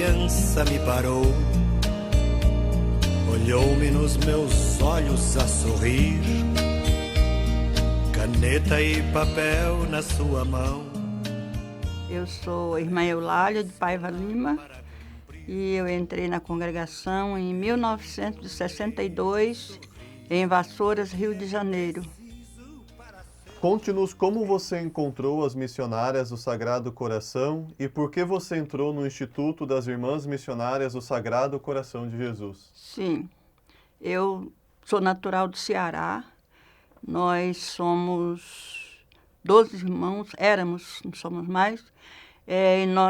criança me parou, olhou-me nos meus olhos a sorrir, caneta e papel na sua mão. Eu sou a irmã Eulália de Paiva Lima e eu entrei na congregação em 1962 em Vassouras, Rio de Janeiro. Conte-nos como você encontrou as missionárias do Sagrado Coração e por que você entrou no Instituto das Irmãs Missionárias do Sagrado Coração de Jesus. Sim, eu sou natural do Ceará. Nós somos 12 irmãos, éramos, não somos mais.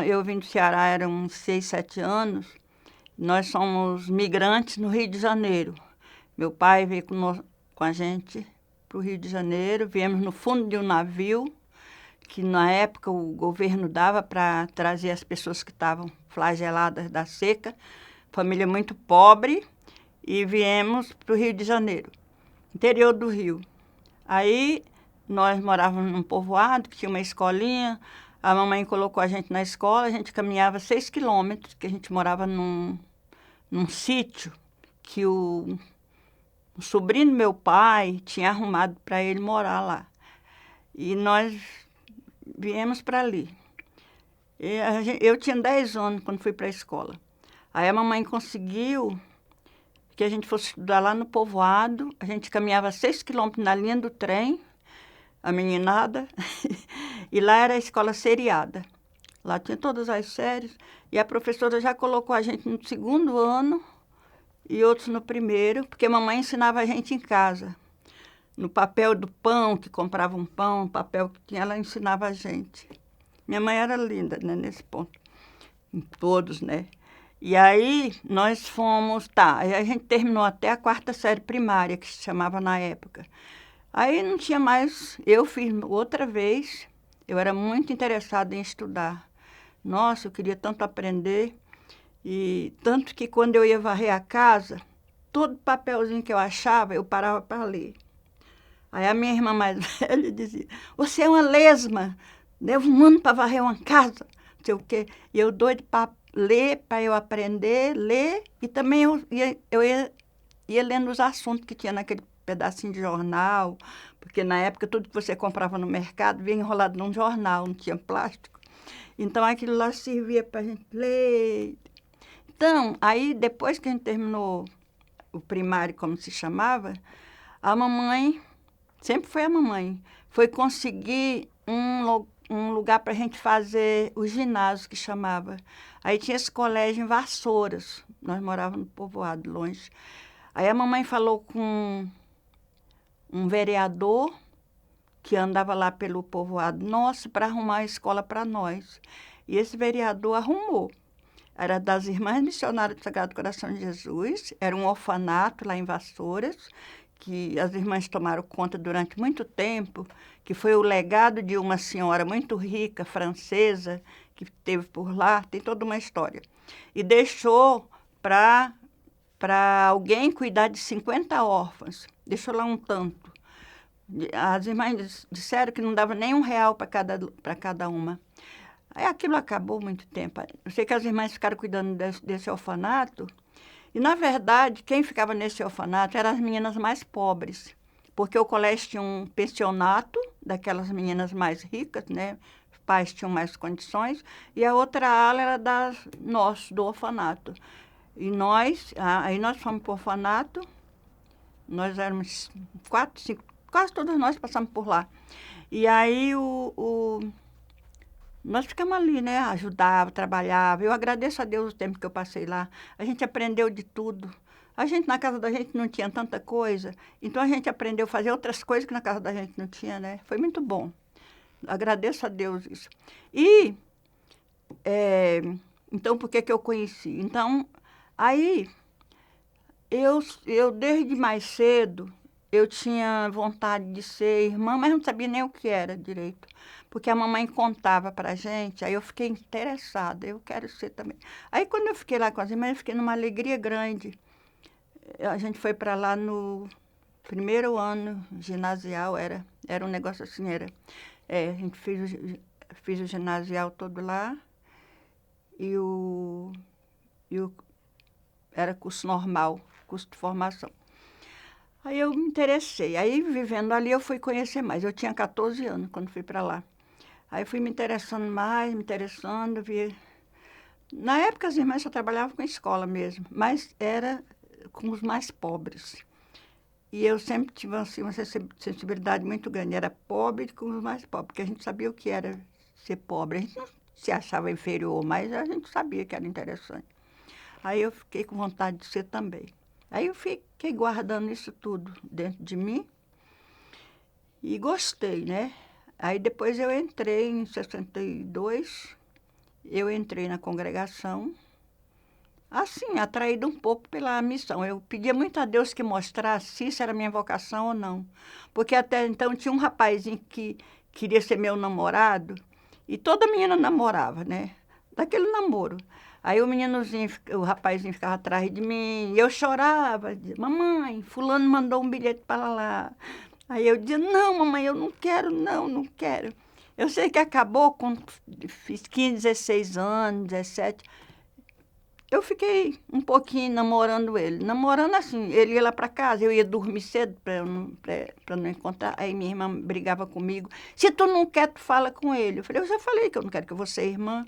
Eu vim do Ceará, eram uns 6, 7 anos. Nós somos migrantes no Rio de Janeiro. Meu pai veio com a gente para o Rio de Janeiro, viemos no fundo de um navio, que na época o governo dava para trazer as pessoas que estavam flageladas da seca, família muito pobre, e viemos para o Rio de Janeiro, interior do Rio. Aí nós morávamos num povoado que tinha uma escolinha, a mamãe colocou a gente na escola, a gente caminhava 6 quilômetros, que a gente morava num sítio que o sobrinho do meu pai tinha arrumado para ele morar lá. E nós viemos para ali. Eu tinha 10 anos quando fui para a escola. Aí a mamãe conseguiu que a gente fosse estudar lá no povoado. A gente caminhava 6 quilômetros na linha do trem, a meninada, e lá era a escola seriada. Lá tinha todas as séries. E a professora já colocou a gente no segundo ano e outros no primeiro, porque a mamãe ensinava a gente em casa. No papel do pão, que comprava um pão, papel que tinha, ela ensinava a gente. Minha mãe era linda, né, nesse ponto. Em todos, né? E aí nós fomos, aí a gente terminou até a 4ª série primária, que se chamava na época. Aí não tinha mais, eu fiz outra vez, eu era muito interessada em estudar. Nossa, eu queria tanto aprender. E tanto que quando eu ia varrer a casa, todo papelzinho que eu achava, eu parava para ler. Aí a minha irmã mais velha dizia, você é uma lesma, leva um ano para varrer uma casa, não sei o quê. E eu doido para ler, para eu aprender, ler, e também eu ia lendo os assuntos que tinha naquele pedacinho de jornal, porque na época tudo que você comprava no mercado vinha enrolado num jornal, não tinha plástico. Então aquilo lá servia para a gente ler. Então, aí depois que a gente terminou o primário, como se chamava, a mamãe, sempre foi a mamãe, foi conseguir um lugar para a gente fazer o ginásio, que chamava. Aí tinha esse colégio em Vassouras, nós morávamos no povoado, longe. Aí a mamãe falou com um vereador que andava lá pelo povoado nosso para arrumar a escola para nós. E esse vereador arrumou. Era das Irmãs Missionárias do Sagrado Coração de Jesus, era um orfanato lá em Vassouras, que as irmãs tomaram conta durante muito tempo, que foi o legado de uma senhora muito rica, francesa, que teve por lá, tem toda uma história. E deixou para alguém cuidar de 50 órfãos, deixou lá um tanto. As irmãs disseram que não dava nem R$1 para cada uma. Aí aquilo acabou muito tempo. Eu sei que as irmãs ficaram cuidando desse orfanato. E, na verdade, quem ficava nesse orfanato eram as meninas mais pobres. Porque o colégio tinha um pensionato daquelas meninas mais ricas, né? Os pais tinham mais condições. E a outra ala era do orfanato. E aí nós fomos para o orfanato. Nós éramos 4, 5, quase todas nós passamos por lá. E aí nós ficamos ali, né? Ajudava, trabalhava. Eu agradeço a Deus o tempo que eu passei lá. A gente aprendeu de tudo. A gente, na casa da gente, não tinha tanta coisa. Então, a gente aprendeu a fazer outras coisas que na casa da gente não tinha, né? Foi muito bom. Agradeço a Deus isso. E, então, por que eu conheci? Então, aí, eu desde mais cedo, eu tinha vontade de ser irmã, mas não sabia nem o que era direito. Porque a mamãe contava para a gente, aí eu fiquei interessada, eu quero ser também. Aí quando eu fiquei lá com as irmãs, eu fiquei numa alegria grande. A gente foi para lá no primeiro ano ginasial, era um negócio assim, a gente fez o ginasial todo lá, e era curso normal, curso de formação. Aí eu me interessei. Aí, vivendo ali, eu fui conhecer mais. Eu tinha 14 anos quando fui para lá. Aí fui me interessando mais, me interessando, vi. Na época, as irmãs só trabalhavam com escola mesmo, mas era com os mais pobres. E eu sempre tive assim, uma sensibilidade muito grande. Era pobre com os mais pobres, porque a gente sabia o que era ser pobre. A gente não se achava inferior, mas a gente sabia que era interessante. Aí eu fiquei com vontade de ser também. Aí eu fiquei guardando isso tudo dentro de mim e gostei, né? Aí depois eu entrei em 62, eu entrei na congregação, assim, atraída um pouco pela missão. Eu pedia muito a Deus que mostrasse se isso era minha vocação ou não. Porque até então tinha um rapazinho que queria ser meu namorado e toda menina namorava, né? Daquele namoro. Aí o rapazinho ficava atrás de mim, e eu chorava, dizia, mamãe, fulano mandou um bilhete para lá. Aí eu dizia, não, mamãe, eu não quero, não quero. Eu sei que acabou quando fiz 15, 16 anos, 17. Eu fiquei um pouquinho namorando ele. Namorando assim, ele ia lá para casa, eu ia dormir cedo para não encontrar. Aí minha irmã brigava comigo. Se tu não quer, tu fala com ele. Eu falei, eu já falei que eu não quero que eu vou ser irmã.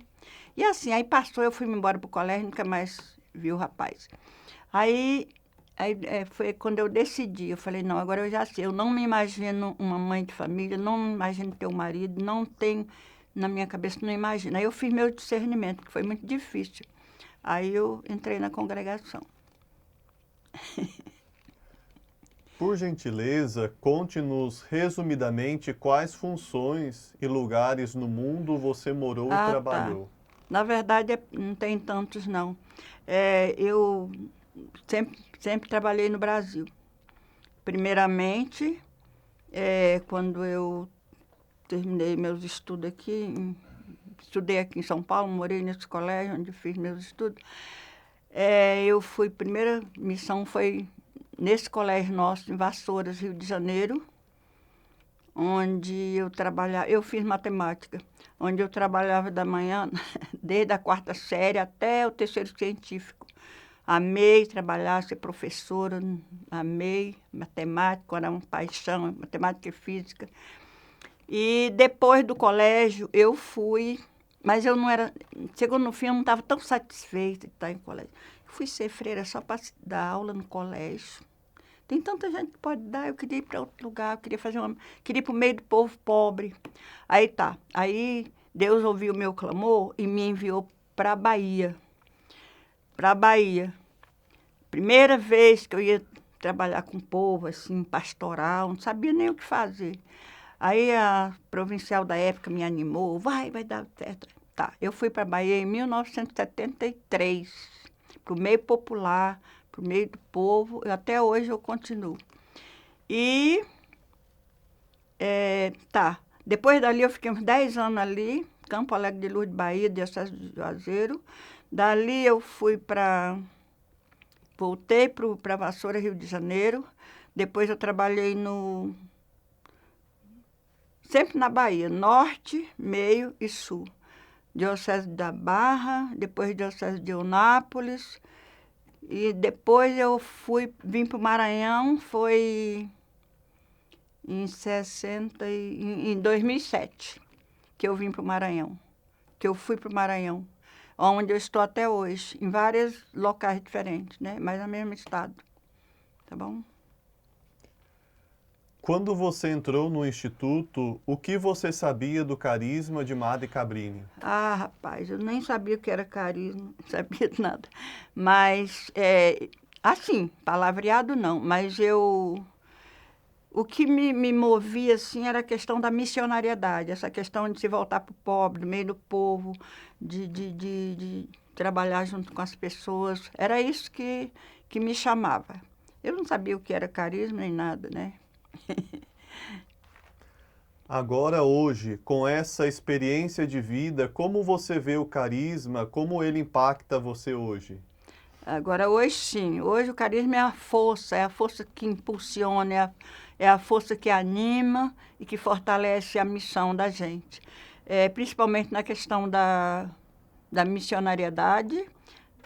E assim, aí passou, eu fui embora para o colégio, nunca mais vi o rapaz. Foi quando eu decidi, eu falei, não, agora eu já sei, eu não me imagino uma mãe de família, não me imagino ter um marido, não tenho, na minha cabeça, não imagino. Aí eu fiz meu discernimento, que foi muito difícil. Aí eu entrei na congregação. Por gentileza, conte-nos resumidamente quais funções e lugares no mundo você morou e trabalhou. Tá. Na verdade, não tem tantos, não. Eu sempre trabalhei no Brasil. Primeiramente, quando eu terminei meus estudos aqui, estudei aqui em São Paulo, morei nesse colégio onde fiz meus estudos. Primeira missão foi nesse colégio nosso, em Vassouras, Rio de Janeiro, onde eu trabalhava, eu fiz matemática, onde eu trabalhava da manhã, desde a 4ª série até o 3º científico. Amei trabalhar, ser professora, amei matemática, era uma paixão, matemática e física. E depois do colégio, eu fui, mas eu não era, chegou no fim, eu não estava tão satisfeita de estar em colégio. Fui ser freira só para dar aula no colégio. Tem tanta gente que pode dar, eu queria ir para outro lugar, queria ir para o meio do povo pobre. Aí Deus ouviu o meu clamor e me enviou para a Bahia. Primeira vez que eu ia trabalhar com o povo, assim, pastoral, não sabia nem o que fazer. Aí a provincial da época me animou, vai dar certo. Tá, eu fui para a Bahia em 1973, para o meio popular, para o meio do povo, e até hoje eu continuo. E, depois dali eu fiquei uns 10 anos ali, Campo Alegre de Lourdes, Bahia, diocese de Juazeiro. Dali eu voltei para Vassoura, Rio de Janeiro. Depois eu trabalhei sempre na Bahia, norte, meio e sul. Diocese da Barra, depois Diocese de Eunápolis. E depois eu vim para o Maranhão, foi em 2007, que eu vim para o Maranhão, que eu fui para o Maranhão, onde eu estou até hoje, em vários locais diferentes, né? Mas no mesmo estado, tá bom? Quando você entrou no Instituto, o que você sabia do carisma de Madre Cabrini? Ah, rapaz, eu nem sabia o que era carisma, não sabia de nada. Mas, assim, palavreado não, mas o que me movia, assim, era a questão da missionariedade, essa questão de se voltar para o pobre, no meio do povo, de trabalhar junto com as pessoas. Era isso que me chamava. Eu não sabia o que era carisma nem nada, né? Agora, hoje, com essa experiência de vida, como você vê o carisma, como ele impacta você hoje? Agora, hoje sim. Hoje o carisma é a força que impulsiona, é a força que anima e que fortalece a missão da gente. Principalmente na questão da missionariedade,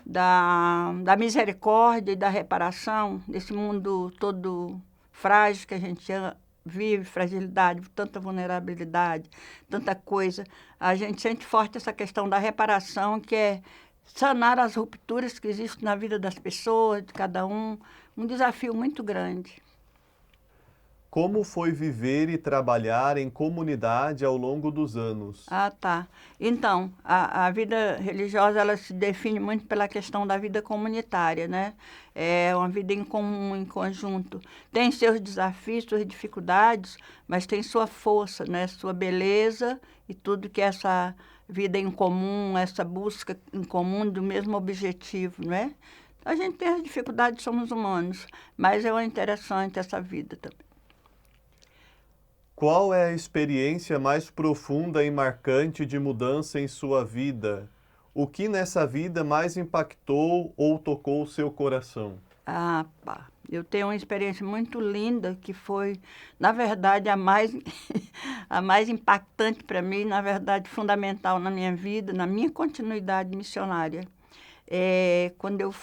da misericórdia e da reparação, desse mundo todo frágil que a gente vive, fragilidade, tanta vulnerabilidade, tanta coisa. A gente sente forte essa questão da reparação, que é sanar as rupturas que existem na vida das pessoas, de cada um desafio muito grande. Como foi viver e trabalhar em comunidade ao longo dos anos? Ah, tá. Então, a vida religiosa, ela se define muito pela questão da vida comunitária, né? É uma vida em comum, em conjunto. Tem seus desafios, suas dificuldades, mas tem sua força, né? Sua beleza e tudo que essa vida em comum, essa busca em comum do mesmo objetivo, né? A gente tem as dificuldades, somos humanos, mas é interessante essa vida também. Qual é a experiência mais profunda e marcante de mudança em sua vida? O que nessa vida mais impactou ou tocou o seu coração? Ah, pá. Eu tenho uma experiência muito linda que foi, na verdade, a mais, a mais impactante para mim, na verdade, fundamental na minha vida, na minha continuidade missionária. Quando eu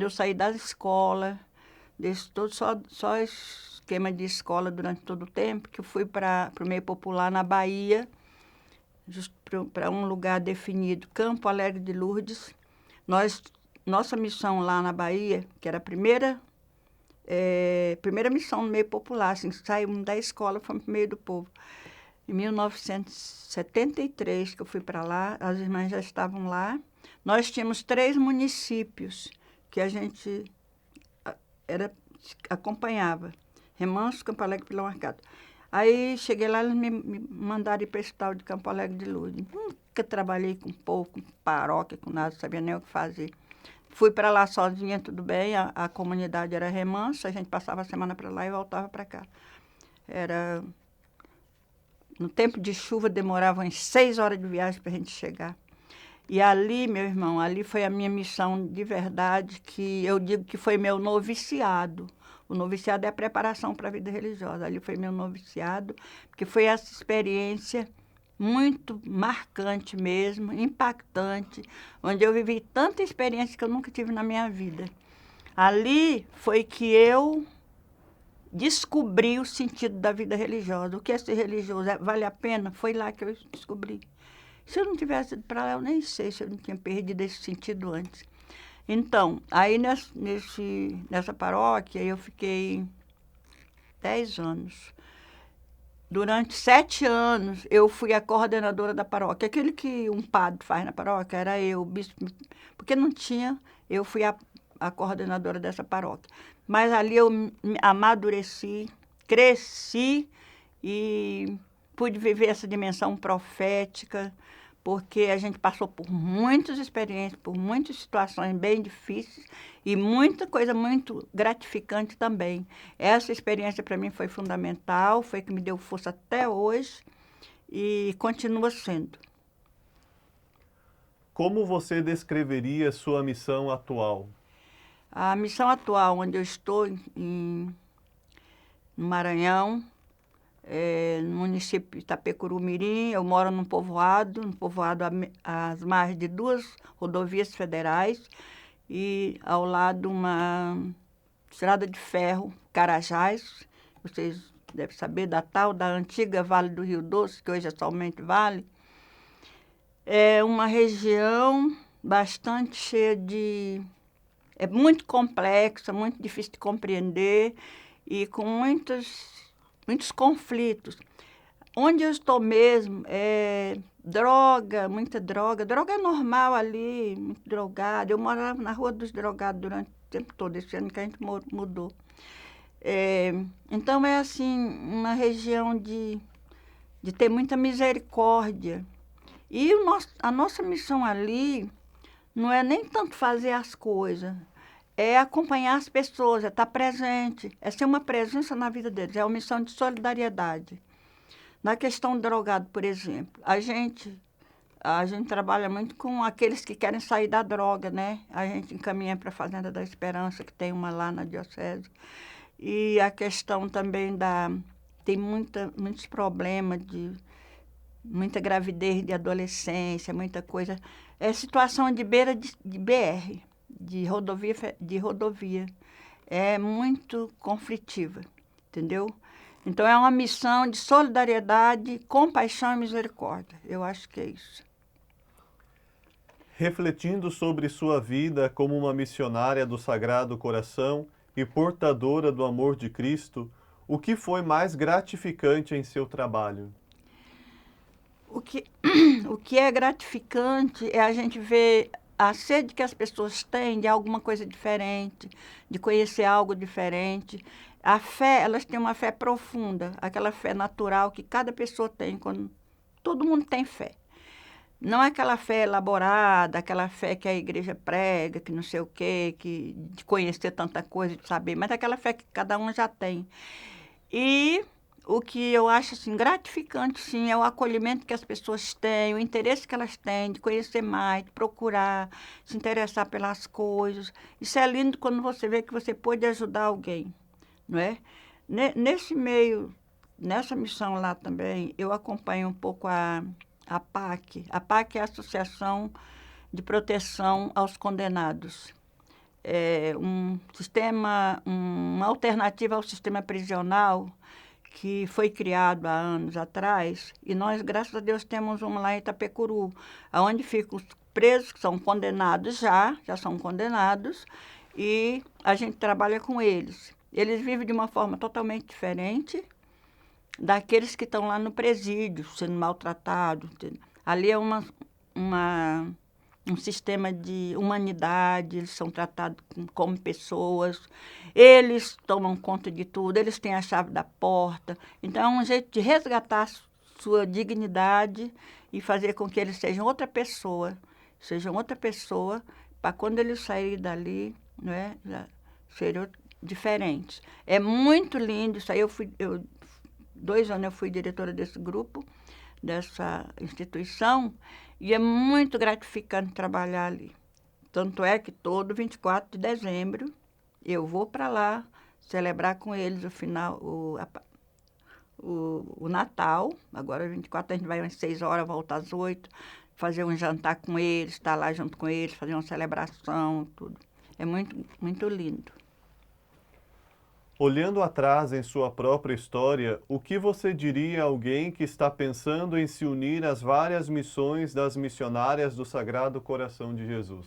saí da escola, desse todo só esquema de escola durante todo o tempo, que eu fui para o meio popular na Bahia, para um lugar definido, Campo Alegre de Lourdes. Nossa missão lá na Bahia, que era a primeira missão no meio popular, assim, saímos da escola, fomos para o meio do povo. Em 1973, que eu fui para lá, as irmãs já estavam lá. Nós tínhamos 3 municípios que a gente acompanhava. Remanso, Campo Alegre e Pilão Arcado. Aí cheguei lá, eles me mandaram ir para esse tal de Campo Alegre de Lourdes. Nunca trabalhei com povo, com paróquia, com nada, não sabia nem o que fazer. Fui para lá sozinha, tudo bem, a comunidade era Remanso, a gente passava a semana para lá e voltava para cá. No tempo de chuva, demorava umas 6 horas de viagem para a gente chegar. E ali, meu irmão, ali foi a minha missão de verdade, que eu digo que foi meu noviciado. O noviciado é a preparação para a vida religiosa. Ali foi meu noviciado, porque foi essa experiência muito marcante mesmo, impactante, onde eu vivi tanta experiência que eu nunca tive na minha vida. Ali foi que eu descobri o sentido da vida religiosa. O que é ser religioso? Vale a pena? Foi lá que eu descobri. Se eu não tivesse ido para lá, eu nem sei se eu não tinha perdido esse sentido antes. Então, aí nessa paróquia eu fiquei 10 anos. Durante 7 anos eu fui a coordenadora da paróquia. Aquele que um padre faz na paróquia era eu, o bispo, porque não tinha, eu fui a coordenadora dessa paróquia. Mas ali eu me amadureci, cresci e pude viver essa dimensão profética, porque a gente passou por muitas experiências, por muitas situações bem difíceis e muita coisa muito gratificante também. Essa experiência para mim foi fundamental, foi que me deu força até hoje e continua sendo. Como você descreveria sua missão atual? A missão atual, onde eu estou, no Maranhão, no município de Itapecuru-Mirim, eu moro num povoado às margens de 2 rodovias federais e ao lado uma estrada de ferro, Carajás, vocês devem saber da antiga Vale do Rio Doce, que hoje é somente Vale. É uma região bastante cheia é muito complexa, muito difícil de compreender e com muitos conflitos. Onde eu estou mesmo é droga, muita droga. Droga é normal ali, muito drogado. Eu morava na Rua dos Drogados durante o tempo todo, esse ano que a gente mudou. Então, é assim, uma região de ter muita misericórdia. E a nossa missão ali não é nem tanto fazer as coisas, é acompanhar as pessoas, é estar presente, é ser uma presença na vida deles, é uma missão de solidariedade. Na questão do drogado, por exemplo, a gente trabalha muito com aqueles que querem sair da droga, né? A gente encaminha para a Fazenda da Esperança, que tem uma lá na Diocese. E a questão também tem muitos problemas muita gravidez de adolescência, muita coisa. É situação de beira de BR, de rodovia. É muito conflitiva, entendeu? Então, é uma missão de solidariedade, compaixão e misericórdia. Eu acho que é isso. Refletindo sobre sua vida como uma missionária do Sagrado Coração e portadora do amor de Cristo, o que foi mais gratificante em seu trabalho? O que, o que é gratificante é a gente ver a sede que as pessoas têm de alguma coisa diferente, de conhecer algo diferente. A fé, elas têm uma fé profunda, aquela fé natural que cada pessoa tem, quando todo mundo tem fé. Não é aquela fé elaborada, aquela fé que a igreja prega, que não sei o quê, que, de conhecer tanta coisa, de saber, mas é aquela fé que cada um já tem. E o que eu acho assim, gratificante, sim, é o acolhimento que as pessoas têm, o interesse que elas têm de conhecer mais, de procurar, se interessar pelas coisas. Isso é lindo quando você vê que você pode ajudar alguém, não é? Nesse meio, nessa missão lá também, eu acompanho um pouco a PAC. A PAC é a Associação de Proteção aos Condenados. É um sistema, uma alternativa ao sistema prisional que foi criado há anos atrás, e nós, graças a Deus, temos uma lá em Itapecuru, onde ficam os presos que são condenados já são condenados, e a gente trabalha com eles. Eles vivem de uma forma totalmente diferente daqueles que estão lá no presídio, sendo maltratados. Ali é um sistema de humanidade, eles são tratados como pessoas, eles tomam conta de tudo, eles têm a chave da porta. Então, é um jeito de resgatar sua dignidade e fazer com que eles sejam outra pessoa, para quando eles saírem dali, né, já serem diferentes. É muito lindo isso aí. 2 anos eu fui diretora desse grupo, dessa instituição, e é muito gratificante trabalhar ali. Tanto é que todo 24 de dezembro eu vou para lá celebrar com eles o Natal. Agora, 24, a gente vai às 6 horas, volta às 8, fazer um jantar com eles, estar lá junto com eles, fazer uma celebração, tudo. É muito, muito lindo. Olhando atrás em sua própria história, o que você diria a alguém que está pensando em se unir às várias missões das missionárias do Sagrado Coração de Jesus?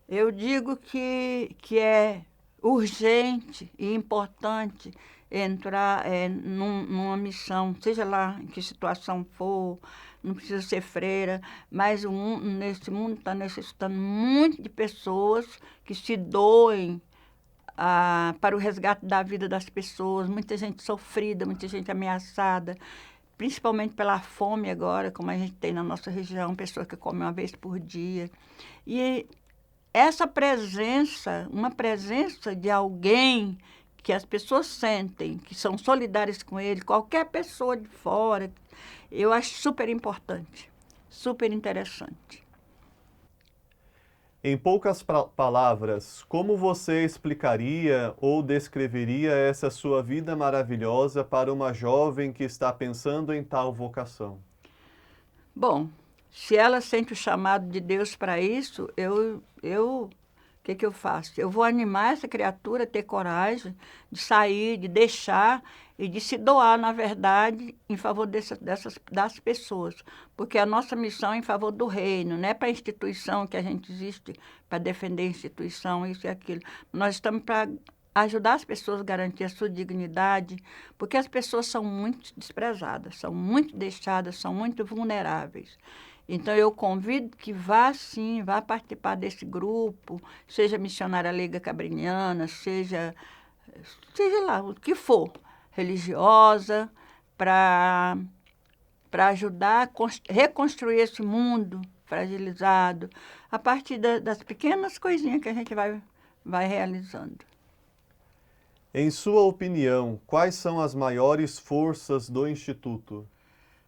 Eu digo que é urgente e importante entrar numa missão, seja lá em que situação for, não precisa ser freira, mas nesse mundo está necessitando muito de pessoas que se doem para o resgate da vida das pessoas, muita gente sofrida, muita gente ameaçada, principalmente pela fome agora, como a gente tem na nossa região, pessoas que comem uma vez por dia. E essa presença, uma presença de alguém que as pessoas sentem, que são solidárias com ele, qualquer pessoa de fora, eu acho super importante, super interessante. Em poucas palavras, como você explicaria ou descreveria essa sua vida maravilhosa para uma jovem que está pensando em tal vocação? Bom, se ela sente o chamado de Deus para isso, o que eu faço? Eu vou animar essa criatura a ter coragem de sair, de deixar e de se doar, na verdade, em favor das pessoas. Porque a nossa missão é em favor do reino, não é para a instituição que a gente existe, para defender a instituição, isso e aquilo. Nós estamos para ajudar as pessoas a garantir a sua dignidade, porque as pessoas são muito desprezadas, são muito deixadas, são muito vulneráveis. Então, eu convido que vá, sim, vá participar desse grupo, seja missionária leiga cabriniana, seja lá, o que for, religiosa, para ajudar a reconstruir esse mundo fragilizado, a partir das pequenas coisinhas que a gente vai realizando. Em sua opinião, quais são as maiores forças do Instituto?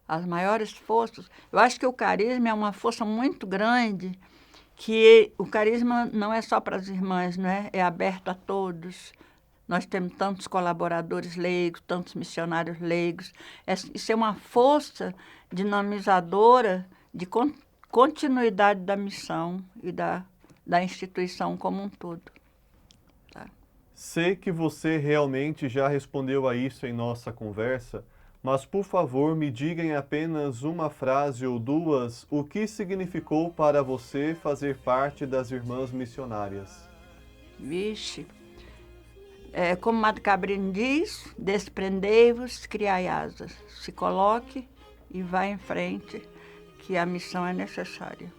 As maiores forças, eu acho que o carisma é uma força muito grande, que o carisma não é só para as irmãs, não é? É aberto a todos, Nós temos tantos colaboradores leigos, tantos missionários leigos. Isso é uma força dinamizadora de continuidade da missão e da instituição como um todo. Tá? Sei que você realmente já respondeu a isso em nossa conversa, mas por favor me diga em apenas uma frase ou duas o que significou para você fazer parte das Irmãs Missionárias. Vixe, como Madre Cabrini diz, desprendei-vos, criai asas. Se coloque e vá em frente, que a missão é necessária.